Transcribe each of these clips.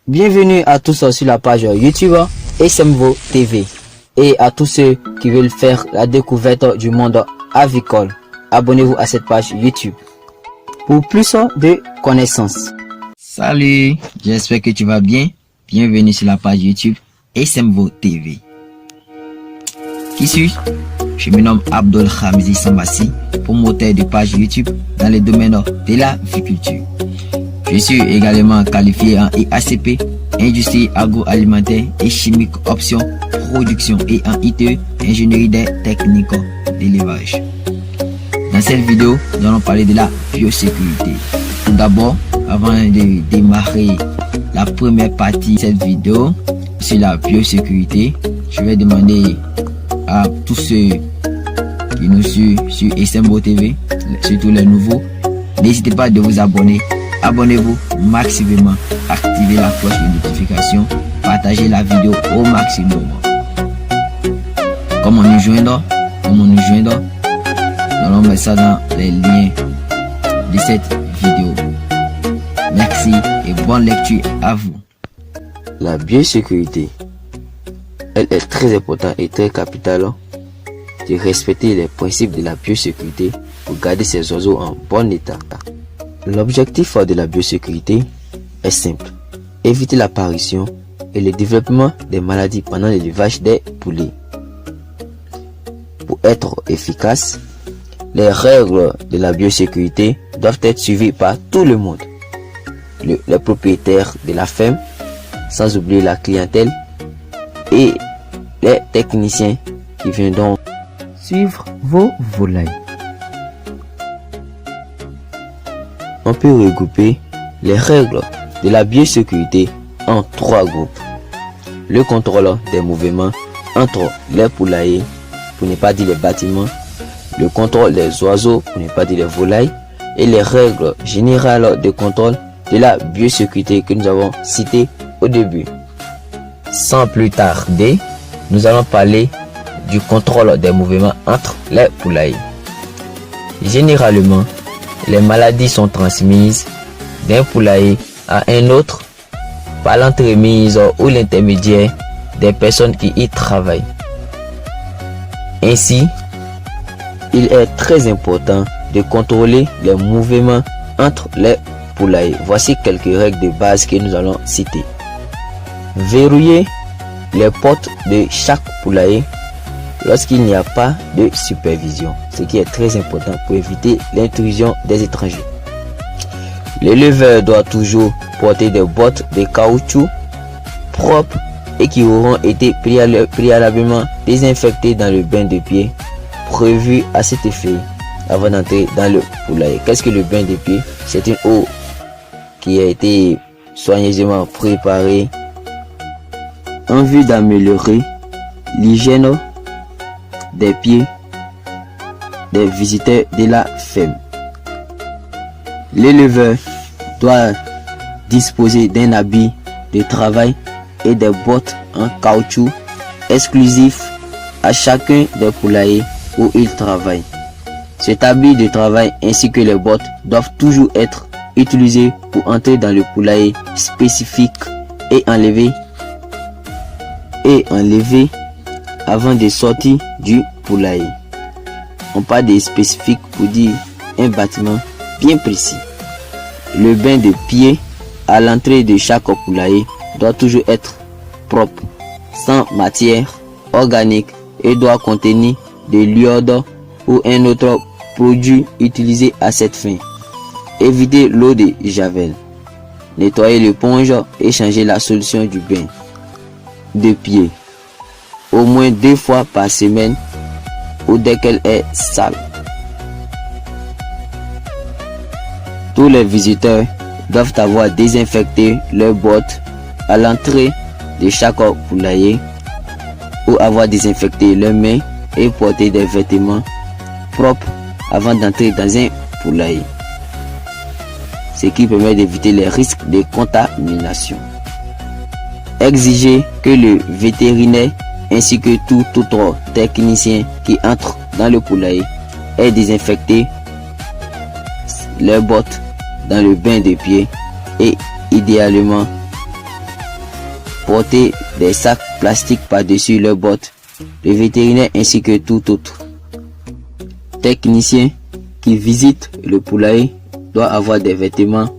Bienvenue à tous sur la page YouTube SMVO TV et à tous ceux qui veulent faire la découverte du monde avicole. Abonnez-vous à cette page YouTube pour plus de connaissances. Salut, j'espère que tu vas bien. Bienvenue sur la page YouTube SMVO TV. Qui suis-je? Je me nomme Abdul Hamzi Sambassi, promoteur de page YouTube dans le domaine de la aviculture. Je suis également qualifié en IACP, Industrie agroalimentaire et chimique option production et en ITE, Ingénierie des techniques d'élevage. Dans cette vidéo, nous allons parler de la biosécurité. Tout d'abord, avant de démarrer la première partie de cette vidéo sur la biosécurité, je vais demander à tous ceux qui nous suivent sur SMVO TV, surtout les nouveaux, n'hésitez pas de vous abonner. Abonnez-vous maximum, activez la cloche de notification, partagez la vidéo au maximum. Comment nous joindre? Nous allons mettre ça dans les liens de cette vidéo. Merci et bonne lecture à vous. La biosécurité, elle est très importante et très capitale de respecter les principes de la biosécurité pour garder ces oiseaux en bon état. L'objectif de la biosécurité est simple: éviter l'apparition et le développement des maladies pendant l'élevage des poulets. Pour être efficace, les règles de la biosécurité doivent être suivies par tout le monde, les propriétaires de la ferme, sans oublier la clientèle et les techniciens qui viendront suivre vos volailles. On peut regrouper les règles de la biosécurité en 3 groupes. Le contrôle des mouvements entre les poulaillers, pour ne pas dire les bâtiments, le contrôle des oiseaux, pour ne pas dire les volailles, et les règles générales de contrôle de la biosécurité que nous avons citées au début. Sans plus tarder, nous allons parler du contrôle des mouvements entre les poulaillers. Généralement, les maladies sont transmises d'un poulailler à un autre par l'entremise ou l'intermédiaire des personnes qui y travaillent. Ainsi, il est très important de contrôler les mouvements entre les poulaillers. Voici quelques règles de base que nous allons citer. Verrouiller les portes de chaque poulailler lorsqu'il n'y a pas de supervision, ce qui est très important pour éviter l'intrusion des étrangers. L'éleveur doit toujours porter des bottes de caoutchouc propres et qui auront été préalablement désinfectées dans le bain de pied prévu à cet effet avant d'entrer dans le poulailler. Qu'est-ce que le bain de pied? C'est une eau qui a été soigneusement préparée en vue d'améliorer l'hygiène des pieds des visiteurs de la ferme. L'éleveur doit disposer d'un habit de travail et des bottes en caoutchouc exclusifs à chacun des poulaillers où il travaille. Cet habit de travail ainsi que les bottes doivent toujours être utilisés pour entrer dans le poulailler spécifique et enlever avant de sortir du poulailler. On parle de spécifique pour dire un bâtiment bien précis. Le bain de pied à l'entrée de chaque poulailler doit toujours être propre, sans matière organique et doit contenir de l'iode ou un autre produit utilisé à cette fin. Évitez l'eau de javel. Nettoyez l'éponge et changez la solution du bain de pied au moins 2 fois par semaine ou dès qu'elle est sale. Tous les visiteurs doivent avoir désinfecté leurs bottes à l'entrée de chaque poulailler ou avoir désinfecté leurs mains et porter des vêtements propres avant d'entrer dans un poulailler, ce qui permet d'éviter les risques de contamination. Exigez que le vétérinaire ainsi que tout autre technicien qui entre dans le poulailler ait désinfecté leurs bottes dans le bain de pied et idéalement porter des sacs plastiques par-dessus leurs bottes. Le vétérinaire ainsi que tout autre technicien qui visite le poulailler doit avoir des vêtements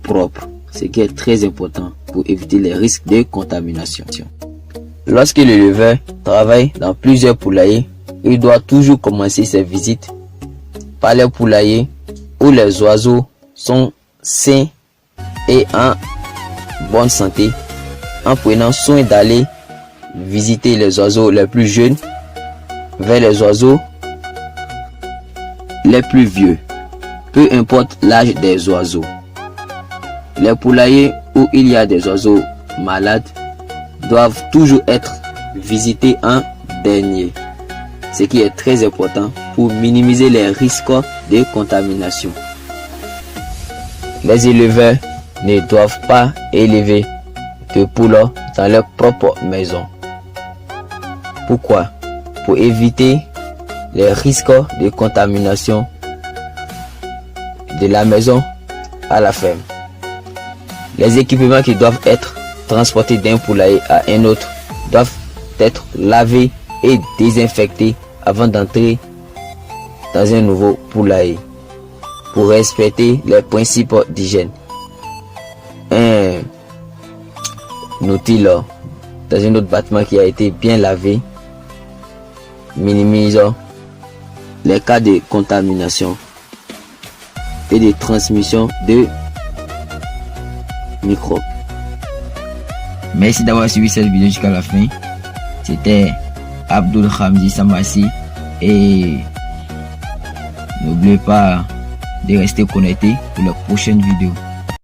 propres, ce qui est très important pour éviter les risques de contamination. Lorsque l'éleveur travaille dans plusieurs poulaillers, il doit toujours commencer ses visites par les poulaillers où les oiseaux sont sains et en bonne santé, en prenant soin d'aller visiter les oiseaux les plus jeunes vers les oiseaux les plus vieux, peu importe l'âge des oiseaux. Les poulaillers où il y a des oiseaux malades doivent toujours être visités en dernier, ce qui est très important pour minimiser les risques de contamination. Les éleveurs ne doivent pas élever de poules dans leur propre maison. Pourquoi? Pour éviter les risques de contamination de la maison à la ferme. Les équipements qui doivent être transportés d'un poulailler à un autre doivent être lavés et désinfectés avant d'entrer dans un nouveau poulailler pour respecter les principes d'hygiène. Un outil dans un autre bâtiment qui a été bien lavé minimise les cas de contamination et de transmission de microbes. Merci d'avoir suivi cette vidéo jusqu'à la fin. C'était Abdul Khamzi Sambassi et n'oubliez pas de rester connecté pour la prochaine vidéo.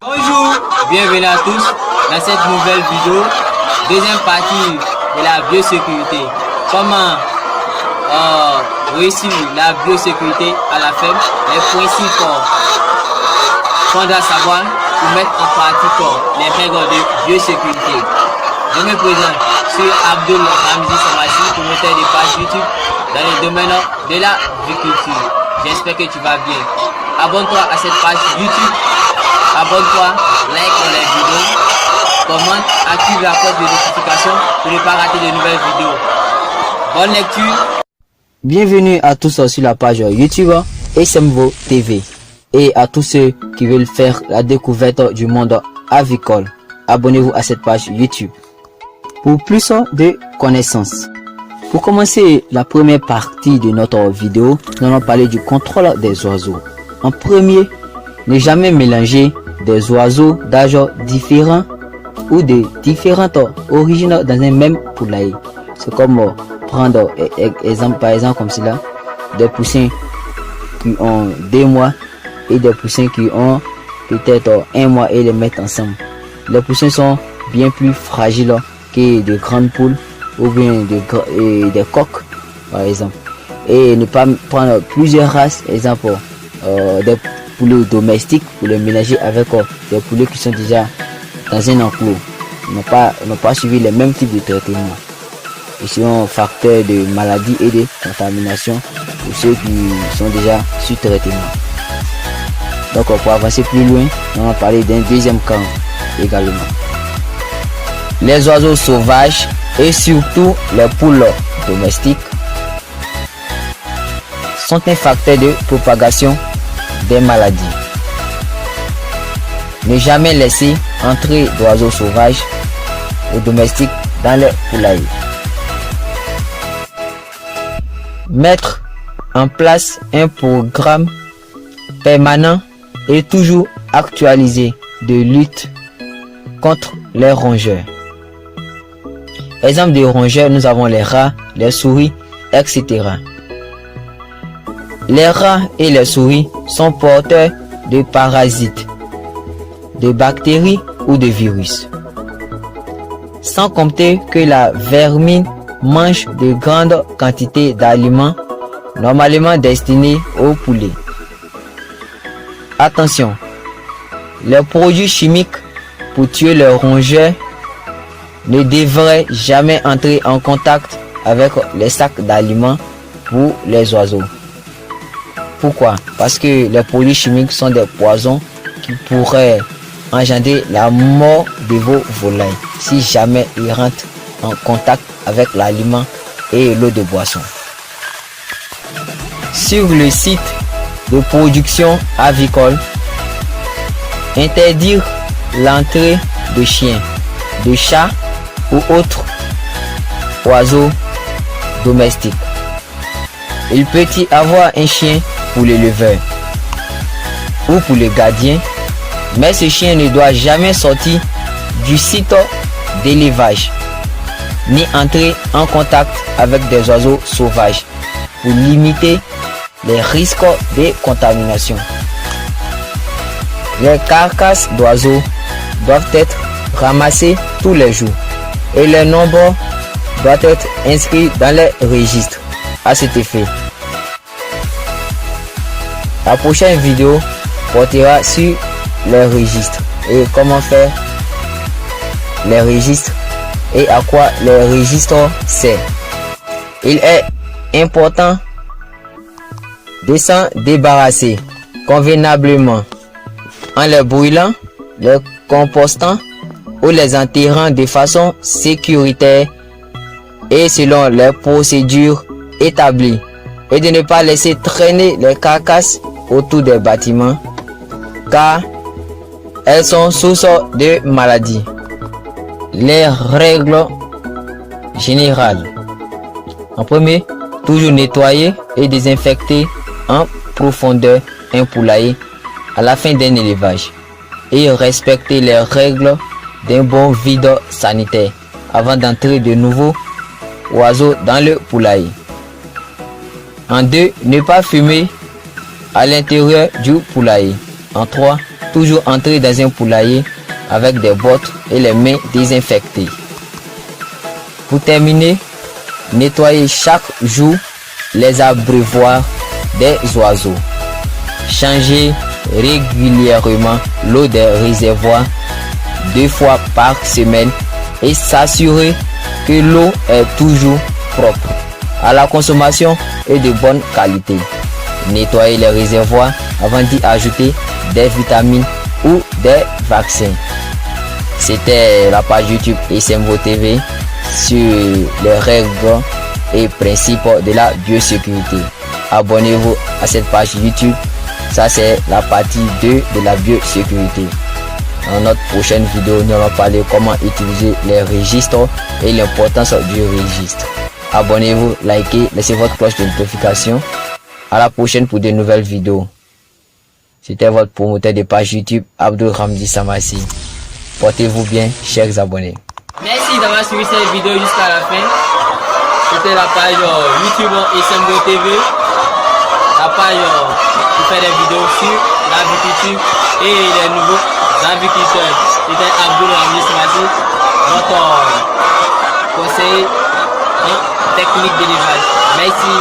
Bonjour, bienvenue à tous dans cette nouvelle vidéo, deuxième partie de la biosécurité. Comment réussir la biosécurité à la ferme, les principes qu'on doit savoir pour mettre en pratique les règles de biosécurité. Je me présente, je suis Abdul Khamzi Sambassi, promoteur de page YouTube dans le domaine de la agriculture. J'espère que tu vas bien. Abonne-toi à cette page YouTube, abonne-toi, like les vidéos, commente, active la cloche de notification pour ne pas rater de nouvelles vidéos. Bonne lecture. Bienvenue à tous sur la page YouTube SMVO TV et à tous ceux qui veulent faire la découverte du monde avicole. Abonnez-vous à cette page YouTube pour plus de connaissances. Pour commencer la première partie de notre vidéo, nous allons parler du contrôle des oiseaux. En premier, ne jamais mélanger des oiseaux d'âge différents ou de différentes origines dans un même poulailler. C'est comme prendre par exemple comme cela, des poussins qui ont 2 mois et des poussins qui ont peut-être 1 mois et les mettre ensemble. Les poussins sont bien plus fragiles que de grandes poules ou bien des coqs par exemple. Et ne pas prendre plusieurs races, exemple des poulets domestiques pour les mélanger avec des poulets qui sont déjà dans un enclos. N'ont pas suivi les mêmes types de traitements. Ils sont facteurs de maladies et de contamination pour ceux qui sont déjà sous traitement. Donc pour avancer plus loin, on va parler d'un deuxième camp également. Les oiseaux sauvages et surtout les poules domestiques sont un facteur de propagation des maladies. Ne jamais laisser entrer d'oiseaux sauvages ou domestiques dans les poulaillers. Mettre en place un programme permanent et toujours actualisé de lutte contre les rongeurs. Exemple de rongeurs, nous avons les rats, les souris, etc. Les rats et les souris sont porteurs de parasites, de bactéries ou de virus. Sans compter que la vermine mange de grandes quantités d'aliments normalement destinés aux poulets. Attention, les produits chimiques pour tuer les rongeurs ne devraient jamais entrer en contact avec les sacs d'aliments pour les oiseaux. Pourquoi? Parce que les produits chimiques sont des poisons qui pourraient engendrer la mort de vos volailles si jamais ils rentrent en contact avec l'aliment et l'eau de boisson. Sur le site de production avicole, interdire l'entrée de chiens, de chats ou autres oiseaux domestiques. Il peut y avoir un chien pour l'éleveur ou pour le gardien, mais ce chien ne doit jamais sortir du site d'élevage ni entrer en contact avec des oiseaux sauvages pour limiter les risques de contamination. Les carcasses d'oiseaux doivent être ramassées tous les jours et le nombre doit être inscrit dans les registres à cet effet. La prochaine vidéo portera sur les registres et comment faire les registres et à quoi les registres servent. Il est important de s'en débarrasser convenablement en les brûlant, les compostant ou les enterrant de façon sécuritaire et selon les procédures établies, et de ne pas laisser traîner les carcasses autour des bâtiments car elles sont source de maladies. Les règles générales: en premier, toujours nettoyer et désinfecter en profondeur un poulailler à la fin d'un élevage et respecter les règles d'un bon vide sanitaire avant d'entrer de nouveaux oiseaux dans le poulailler. En deux, ne pas fumer à l'intérieur du poulailler. En trois, toujours entrer dans un poulailler avec des bottes et les mains désinfectées. Pour terminer, nettoyer chaque jour les abreuvoirs des oiseaux. Changer régulièrement l'eau des réservoirs 2 fois par semaine et s'assurer que l'eau est toujours propre à la consommation et de bonne qualité. Nettoyer les réservoirs avant d'y ajouter des vitamines ou des vaccins. C'était la page YouTube SMVO TV sur les règles et principes de la biosécurité. Abonnez-vous à cette page YouTube. Ça, c'est la partie 2 de la biosécurité. Dans notre prochaine vidéo, nous allons parler comment utiliser les registres et l'importance du registre. Abonnez-vous, likez, laissez votre cloche de notification. À la prochaine pour de nouvelles vidéos. C'était votre promoteur de page YouTube, Abdul Ramzi Samassi. Portez-vous bien, chers abonnés. Merci d'avoir suivi cette vidéo jusqu'à la fin. C'était la page YouTube SMVO TV. La page qui fait des vidéos sur l'agriculture et les nouveaux agriculteurs. C'était Abdul Ramzi Samassi, votre conseiller en technique d'élevage. Merci.